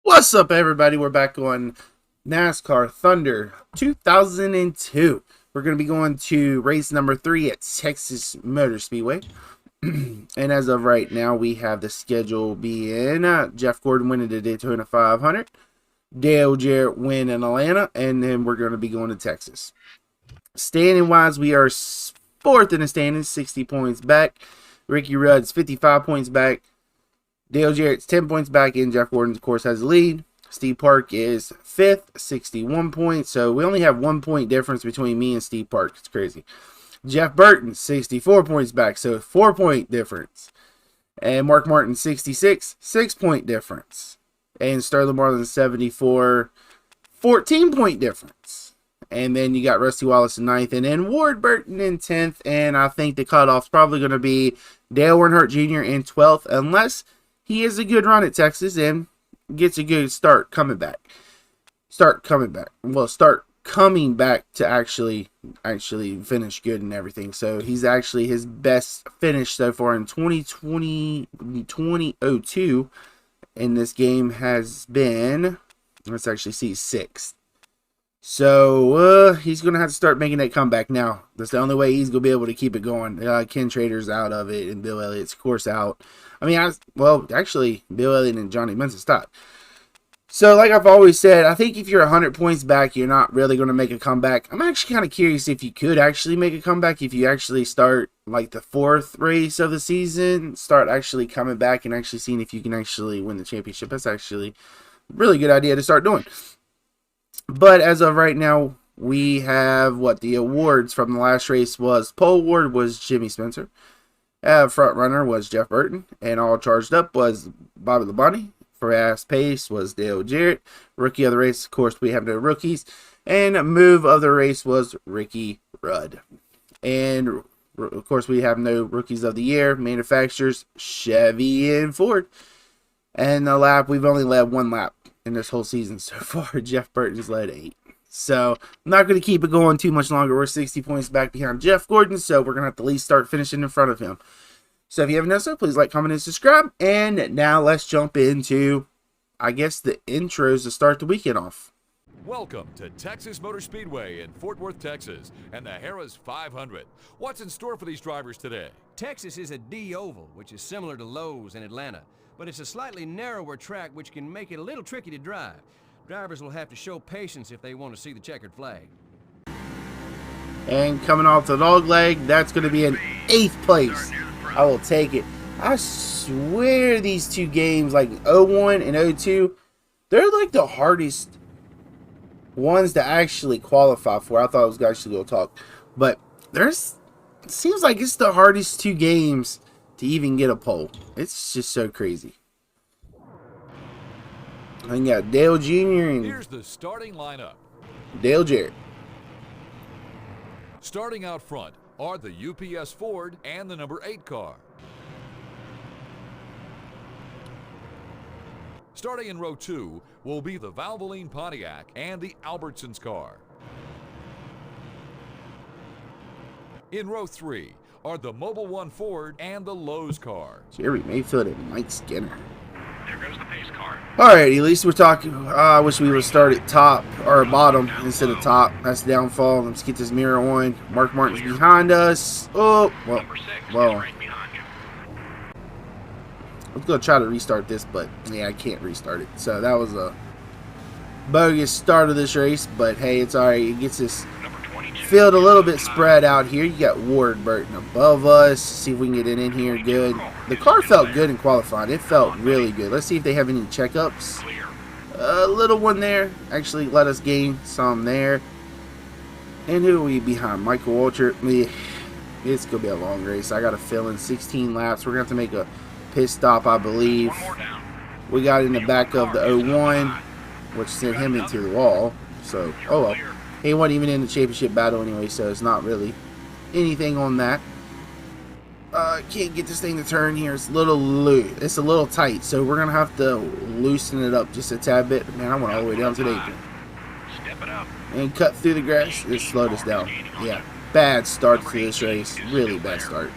What's up, everybody? We're back on NASCAR Thunder 2002. We're going to be going to race number 3 at Texas Motor Speedway. And as of right now, we have the schedule being Jeff Gordon winning the Daytona 500, Dale Jarrett win in Atlanta, and then we're going to be going to Texas. Standing wise, we are fourth in the standings, 60 points back. Ricky Rudd's 55 points back. Dale Jarrett's 10 points back, and Jeff Gordon, of course, has the lead. Steve Park is 5th, 61 points. So we only have 1 point difference between me and Steve Park. It's crazy. Jeff Burton, 64 points back, so 4-point difference. And Mark Martin, 66, 6-point difference. And Sterling Marlin, 74, 14-point difference. And then you got Rusty Wallace in 9th, and then Ward Burton in 10th. And I think the cutoff's probably going to be Dale Earnhardt Jr. in 12th, unless he has a good run at Texas and gets a good start coming back. Start coming back to actually finish good and everything. So he's actually his best finish so far in 2002 in this game has been, let's actually see, 6th. So he's going to have to start making that comeback now. That's the only way he's going to be able to keep it going. Ken Trader's out of it, and Bill Elliott's, of course, out. I mean, actually, Bill Elliott and Johnny Benson stopped. So, like I've always said, I think if you're 100 points back, you're not really going to make a comeback. I'm actually kind of curious if you could actually make a comeback if you actually start, like, the 4th race of the season, start actually coming back and actually seeing if you can actually win the championship. That's actually a really good idea to start doing. But as of right now, we have what the awards from the last race was. Pole award was Jimmy Spencer. Front runner was Jeff Burton. And all charged up was Bobby Labonte. Fast pace was Dale Jarrett. Rookie of the race, of course, we have no rookies. And move of the race was Ricky Rudd. And, of course, we have no rookies of the year. Manufacturers, Chevy and Ford. And the lap, we've only led 1 lap in this whole season so far. Jeff Burton's led 8. So, I'm not going to keep it going too much longer. We're 60 points back behind Jeff Gordon, so we're going to have to at least start finishing in front of him. So, if you haven't done so, please like, comment, and subscribe. And now let's jump into, I guess, the intros to start the weekend off. Welcome to Texas Motor Speedway in Fort Worth, Texas, and the Harrah's 500. What's in store for these drivers today? Texas is a D oval, which is similar to Lowe's in Atlanta, but it's a slightly narrower track which can make it a little tricky to drive. Drivers will have to show patience if they want to see the checkered flag. And coming off the dog leg, that's going to be an 8th place. I will take it. I swear these two games, like 01 and 02, they're like the hardest ones to actually qualify for. I thought I was actually going to talk. But it seems like it's the hardest 2 games to even get a pole. It's just so crazy. I got Dale Jr. and Here's the starting lineup. Dale Jarrett. Starting out front are the UPS Ford and the number 8 car. Starting in row 2 will be the Valvoline Pontiac and the Albertsons car. In row 3 are the Mobil 1 Ford and the Lowe's car. Jerry Mayfield and Mike Skinner. There goes the pace car. Alright, at least we're talking. I wish we would start at top or bottom instead of top. That's the downfall. Let's get this mirror on. Mark Martin's behind us. Oh, well. Number 6 is Well. right behind you. I was going to try to restart this, but yeah, I can't restart it. So that was a bogus start of this race, but hey, it's alright. It gets this Number 22 field a little is bit spread out here. You got Ward Burton above us. See if we can get it in here good. The car felt good in qualifying. It felt really good. Let's see if they have any checkups. clear. A little one there. Actually, let us gain some there. And who are we behind? Michael Waltrip. It's going to be a long race. I got a feeling 16 laps. We're going to have to make a pit stop, I believe. One more down. We got in the back of the 01, which sent him into the wall. So, oh well. He wasn't even in the championship battle anyway, so it's not really anything on that. Can't get this thing to turn here. It's a little loose. It's a little tight, so we're going to have to loosen it up just a tad bit. Man, I went all the way down to the apron. Step it up. And cut through the grass. It slowed us down. Yeah, bad start to this race. Really bad start.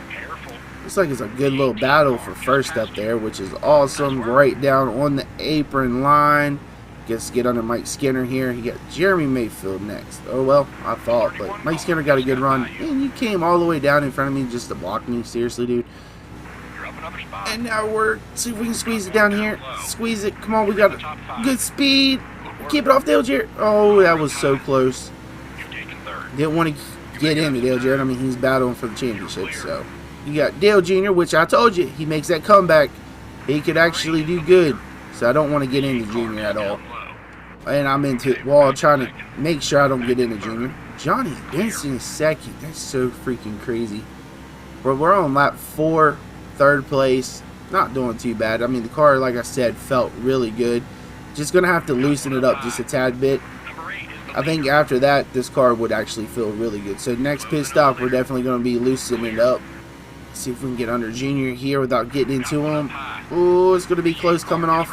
Careful. Looks like it's a good little battle for first up there, which is awesome. Right down on the apron line. Gets to get under Mike Skinner here. He got Jeremy Mayfield next. Oh, well, I thought. But Mike Skinner got a good run. And you came all the way down in front of me just to block me. Seriously, dude. And now we're... See if we can squeeze it down here. Squeeze it. Come on, we got good speed. Keep it off Dale Jarrett. Oh, that was so close. Didn't want to get into Dale Jarrett. I mean, he's battling for the championship, so... You got Dale Jr., which I told you, he makes that comeback. He could actually do good. So I don't want to get into Jr. at all. And I'm into it while trying to make sure I don't get into Jr. Johnny Benson is second. That's so freaking crazy. But we're on lap 4, third place. Not doing too bad. I mean, the car, like I said, felt really good. Just going to have to loosen it up just a tad bit. I think after that, this car would actually feel really good. So next pit stop, we're definitely going to be loosening it up. See if we can get under Junior here without getting into him. Oh, it's going to be close coming off.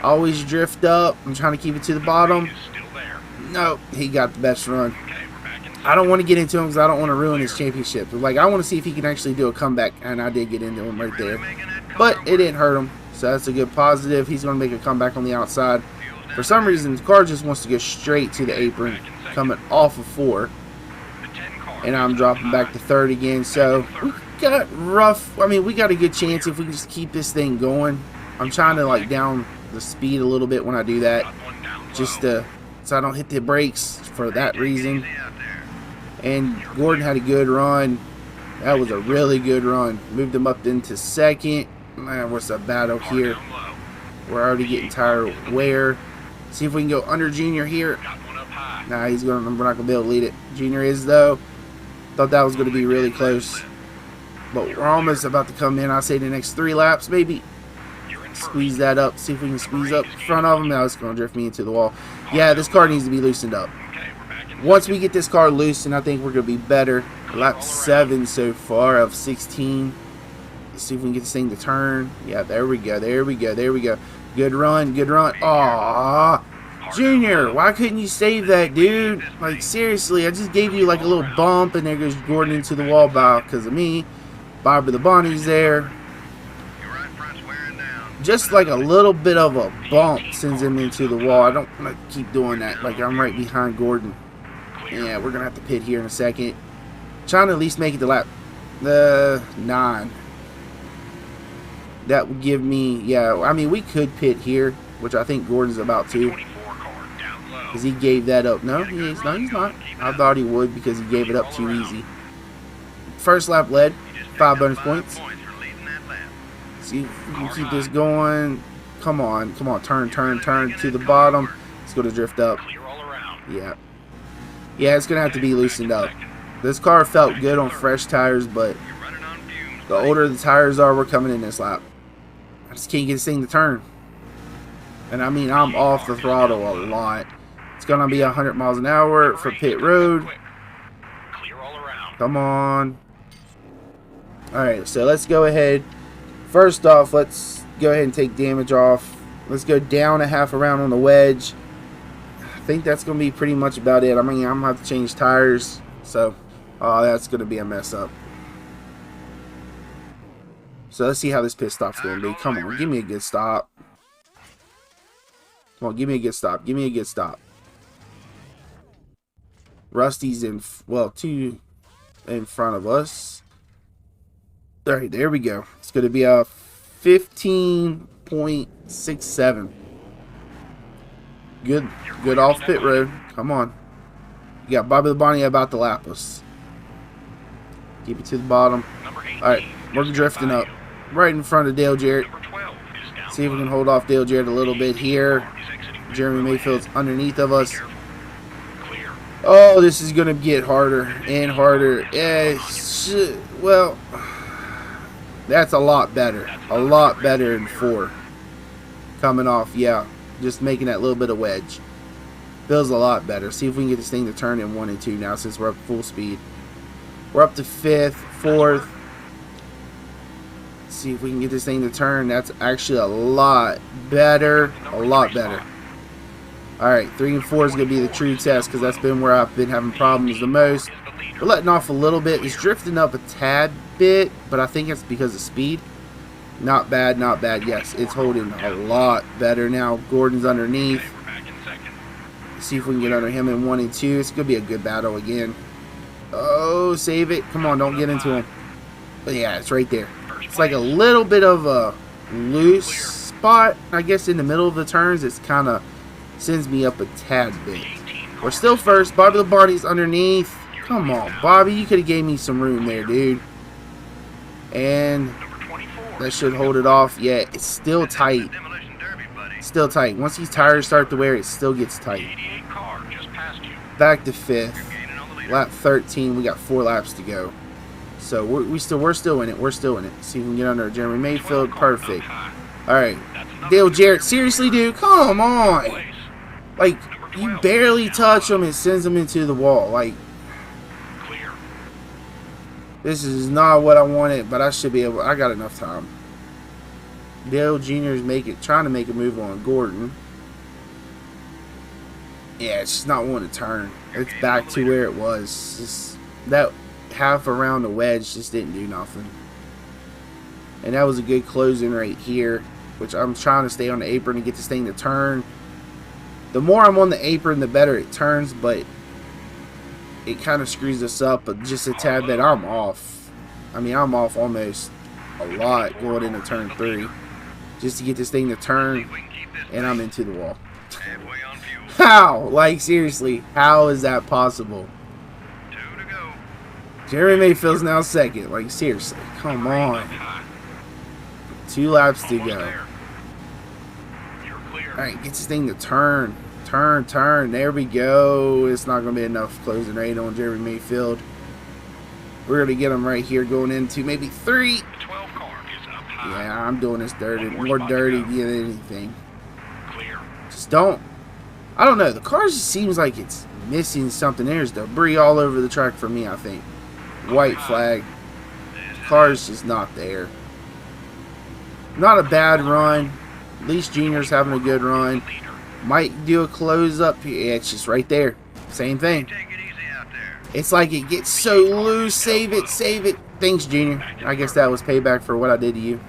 Always drift up. I'm trying to keep it to the bottom. No, he got the best run. I don't want to get into him because I don't want to ruin his championship. But like, I want to see if he can actually do a comeback, and I did get into him right there. But it didn't hurt him, so that's a good positive. He's going to make a comeback on the outside. For some reason, the car just wants to go straight to the apron, coming off of 4. And I'm dropping back to 3rd again, so we got rough. I mean, we got a good chance if we can just keep this thing going. I'm trying to like down the speed a little bit when I do that, just so I don't hit the brakes for that reason. And Gordon had a good run. That was a really good run. Moved him up into 2nd. Man, what's the battle here? We're already getting tired of wear. See if we can go under Junior here. Nah, we're not gonna be able to lead it. Junior is though. Thought that was gonna be really close, but we're almost about to come in. I'll say the next 3 laps, maybe. Squeeze that up. See if we can squeeze up in front of him. Now it's gonna drift me into the wall. Yeah, this car needs to be loosened up. Once we get this car loosened, I think we're gonna be better. Lap 7 so far of 16. Let's see if we can get this thing to turn. Yeah, there we go. There we go. There we go. Good run. Good run. Aww. Junior, why couldn't you save that, dude? Like, seriously, I just gave you like a little bump, and there goes Gordon into the wall because of me. Bobby the Bonnie's there. Just like a little bit of a bump sends him into the wall. I don't want to keep doing that. Like, I'm right behind Gordon. Yeah, we're going to have to pit here in a second. Trying to at least make it to lap 9. That would give me, yeah, I mean, we could pit here, which I think Gordon's about to. Because he gave that up. No, he's not. I thought he would because he gave it up too easy. First lap led. 5 bonus points. See if we can keep this going. Come on. Come on. Turn to the bottom. It's going to drift up. Yeah. Yeah, it's going to have to be loosened up. This car felt good on fresh tires, but the older the tires are, we're coming in this lap. I just can't get this thing to turn. And I mean, I'm off the throttle a lot. It's going to be 100 miles an hour for pit road. Come on. Alright, so let's go ahead. First off, let's go ahead and take damage off. Let's go down a half a round on the wedge. I think that's going to be pretty much about it. I mean, I'm going to have to change tires. So, that's going to be a mess up. So, let's see how this pit stop's going to be. Come on, give me a good stop. Come on, give me a good stop. Give me a good stop. Rusty's in, well, 2 in front of us. Alright, there we go. It's going to be a 15.67. Good off pit road. Come on. You got Bobby the Bonnie about to lap us. Keep it to the bottom. Alright, we're drifting up. Right in front of Dale Jarrett. See if we can hold off Dale Jarrett a little bit here. Jeremy Mayfield's underneath of us. Oh, this is going to get harder and harder. Well, that's a lot better. A lot better than 4. Coming off, yeah. Just making that little bit of wedge. Feels a lot better. See if we can get this thing to turn in 1 and 2 now since we're up full speed. We're up to 5th, 4th. See if we can get this thing to turn. That's actually a lot better. A lot better. Alright, 3 and 4 is going to be the true test because that's been where I've been having problems the most. We're letting off a little bit. It's drifting up a tad bit, but I think it's because of speed. Not bad, not bad. Yes, it's holding a lot better now. Gordon's underneath. We're back in second. Let's see if we can get under him in 1 and 2. It's going to be a good battle again. Oh, save it. Come on, don't get into him. But yeah, it's right there. It's like a little bit of a loose spot, I guess, in the middle of the turns. It's kind of sends me up a tad bit. We're still first. Bobby the Barney's underneath. Come on, Bobby. You could have gave me some room there, dude. And that should hold it off. Yeah, it's still tight. Still tight. Once these tires start to wear, it still gets tight. Back to 5th. Lap 13. We got 4 laps to go. So we're still in it. We're still in it. See if we can get under Jeremy Mayfield. Perfect. All right. Dale Jarrett. Seriously, dude. Come on. Like, you barely touch him and sends him into the wall. Like, this is not what I wanted, but I should be able. I got enough time. Dale Jr. is trying to make a move on Gordon. Yeah, it's just not wanting to turn. It's back to where it was. Just that half around the wedge just didn't do nothing. And that was a good closing right here, which I'm trying to stay on the apron and get this thing to turn. The more I'm on the apron, the better it turns, but it kind of screws us up just a tad bit. I'm off. I mean, I'm off almost a lot going into turn 3 just to get this thing to turn, and I'm into the wall. How? Like, seriously, how is that possible? Jeremy Mayfield's now second. Like, seriously, come on. 2 laps to go. Alright, get this thing to turn. Turn. There we go. It's not going to be enough closing rate on Jeremy Mayfield. We're going to get him right here going into maybe 3. Yeah, I'm doing this dirty. More dirty than anything. Just don't. I don't know. The car just seems like it's missing something. There's debris all over the track for me, I think. White flag. The car's just not there. Not a bad run. At least Junior's having a good run. Might do a close up here. Yeah, it's just right there. Same thing. It's like it gets so loose. Save it. Thanks, Junior. I guess that was payback for what I did to you.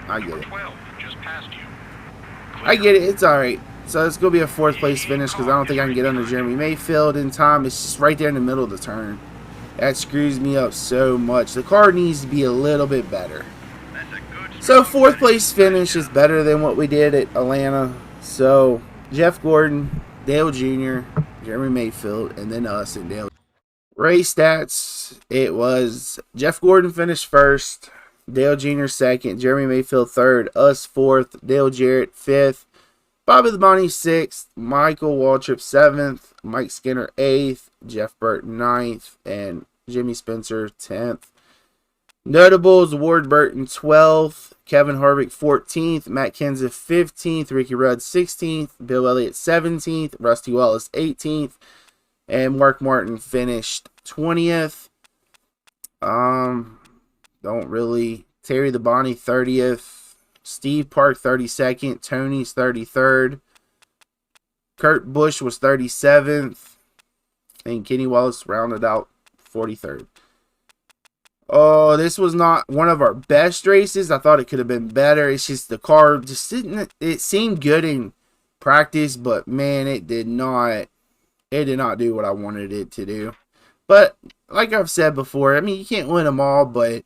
I get it. It's alright. So it's going to be a 4th place finish because I don't think I can get under Jeremy Mayfield in time. It's just right there in the middle of the turn. That screws me up so much. The car needs to be a little bit better. So 4th place finish is better than what we did at Atlanta. So Jeff Gordon, Dale Jr., Jeremy Mayfield, and then us and Dale. Race stats, it was Jeff Gordon finished 1st, Dale Jr. 2nd, Jeremy Mayfield 3rd, us 4th, Dale Jarrett 5th, Bobby the Bonnie 6th, Michael Waltrip 7th, Mike Skinner 8th, Jeff Burton 9th, and Jimmy Spencer 10th. Notables, Ward Burton 12th, Kevin Harvick 14th, Matt Kenseth 15th, Ricky Rudd 16th, Bill Elliott 17th, Rusty Wallace 18th, and Mark Martin finished 20th. Don't really. Terry the Bonnie 30th, Steve Park 32nd, Tony's 33rd, Kurt Busch was 37th, and Kenny Wallace rounded out 43rd. Oh, this was not one of our best races. I thought it could have been better. It's just the car just didn't. It seemed good in practice, but man, it did not. It did not do what I wanted it to do. But like I've said before, I mean, you can't win them all, but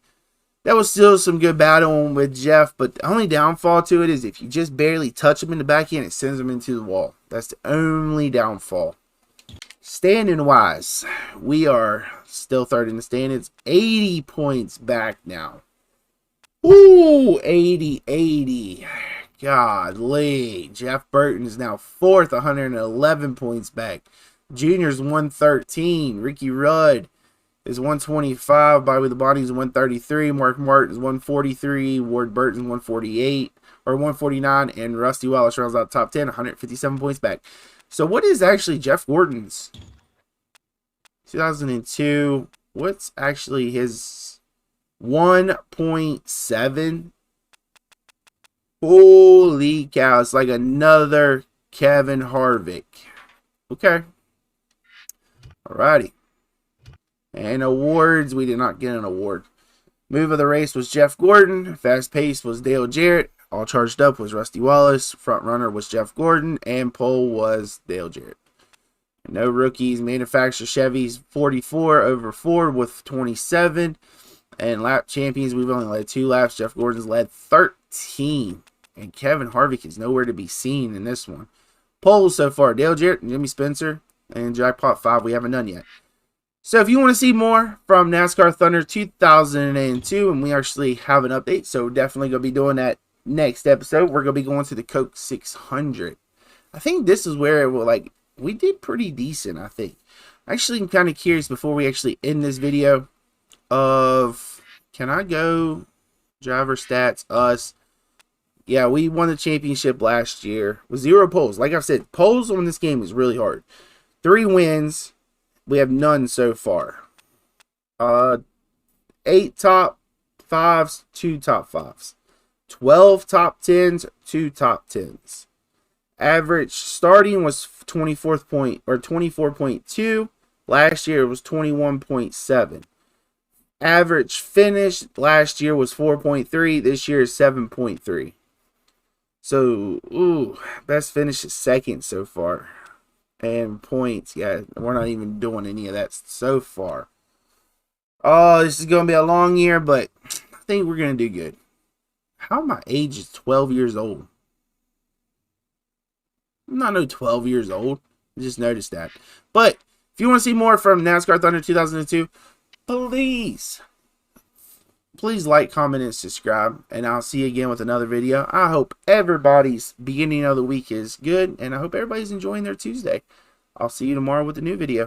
that was still some good battling with Jeff. But the only downfall to it is if you just barely touch him in the back end, it sends him into the wall. That's the only downfall. Standing wise, we are still 3rd in the standings. 80 points back now. Ooh, 80. Godly. Jeff Burton is now 4th, 111 points back. Junior's 113. Ricky Rudd is 125. Bobby the Bonnie's 133. Mark Martin's 143. Ward Burton's 148 or 149. And Rusty Wallace rounds out top 10, 157 points back. So what is actually Jeff Gordon's 2002? What's actually his 1.7? Holy cow. It's like another Kevin Harvick. Okay. Alrighty. And awards, we did not get an award. Move of the race was Jeff Gordon. Fast pace was Dale Jarrett. All charged up was Rusty Wallace. Front runner was Jeff Gordon. And pole was Dale Jarrett. No rookies. Manufacturer Chevy's 44 over Ford with 27. And lap champions, we've only led 2 laps. Jeff Gordon's led 13. And Kevin Harvick is nowhere to be seen in this one. Poles so far, Dale Jarrett and Jimmy Spencer. And Jackpot 5 we haven't done yet. So if you want to see more from NASCAR Thunder 2002, and we actually have an update, so definitely going to be doing that next episode. We're going to be going to the Coke 600. I think this is where it will, like, we did pretty decent, I think. Actually, I'm kind of curious before we actually end this video of, can I go driver stats, us? Yeah, we won the championship last year with 0 poles. Like I said, poles on this game is really hard. 3 wins. We have none so far. 8 top 5s, 2 top 5s. 12 top 10s, 2 top 10s. Average starting was 24.2. Last year it was 21.7. Average finish last year was 4.3. This year is 7.3. So, best finish is 2nd so far. And points, yeah, we're not even doing any of that so far. Oh, this is going to be a long year, but I think we're going to do good. How my age is 12 years old? I'm not no 12 years old. I just noticed that. But if you want to see more from NASCAR Thunder 2002, please like, comment, and subscribe. And I'll see you again with another video. I hope everybody's beginning of the week is good. And I hope everybody's enjoying their Tuesday. I'll see you tomorrow with a new video.